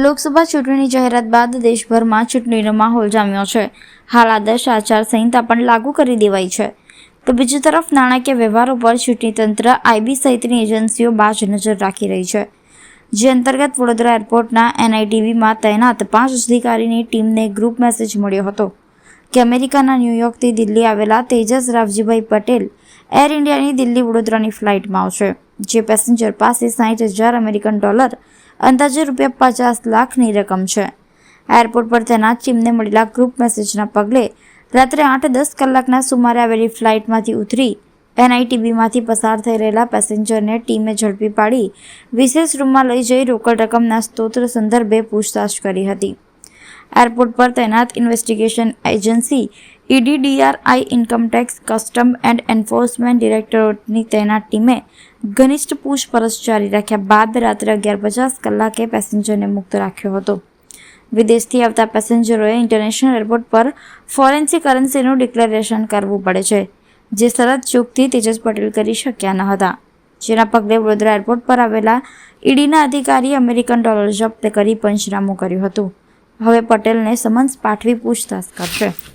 લોકસભા ચૂંટણીની જાહેરાત બાદ દેશભરમાં ચૂંટણીનો માહોલ જામ્યો છે. હાલ આદર્શ આચારસંહિતા પણ લાગુ કરી દેવાઈ છે. તો બીજી તરફ નાણાકીય વ્યવહારો પર ચૂંટણી તંત્ર આઈબી સહિતની એજન્સીઓ બાજ નજર રાખી રહી છે. જે અંતર્ગત વડોદરા એરપોર્ટના એનઆઈટીવીમાં તૈનાત 5 અધિકારીની ટીમને ગ્રુપ મેસેજ મળ્યો હતો કે અમેરિકાના ન્યૂયોર્કથી દિલ્હી આવેલા તેજસ રાવજીભાઈ પટેલ એર ઇન્ડિયાની દિલ્હી વડોદરાની ફ્લાઇટમાં આવશે. જે પેસેન્જર પાસે $60,000 અમેરિકન ડોલર અંદાજે ₹50 લાખની રકમ છે. એરપોર્ટ પર તૈનાત ટીમને મળેલા ગ્રુપ મેસેજના પગલે રાત્રે 8-10 કલાકના સુમારે આવેલી ફ્લાઇટમાંથી ઉતરી એનઆઈટીબીમાંથી પસાર થઈ રહેલા પેસેન્જરને ટીમે ઝડપી પાડી વિશેષ રૂમમાં લઈ જઈ રોકડ રકમના સ્ત્રોત સંદર્ભે પૂછતાછ કરી હતી. એરપોર્ટ પર તૈનાત investigation agency ED, DRI, income tax, custom and enforcement ડિરેક્ટોરેટની તૈનાત ટીમે ઘનિષ્ઠ પૂછપરછ જારી રાખ્યા બાદ રાત્રે 11:50 કલાકે પેસેન્જરને મુક્ત રાખ્યો હતો. વિદેશથી આવતા પેસેન્જરોએ ઇન્ટરનેશનલ એરપોર્ટ પર ફોરેન્સિક કરન્સીનું ડિક્લેરેશન કરવું પડે છે, જે શરત ચૂકથી તેજસ પટેલ કરી શક્યા ન હતા. જેના પગલે વડોદરા એરપોર્ટ પર આવેલા ઈડીના અધિકારીએ અમેરિકન ડોલર જપ્ત કરી પંચનામું કર્યું હતું. હવે પટેલને સમન્સ પાઠવી પૂછતાછ કરશે.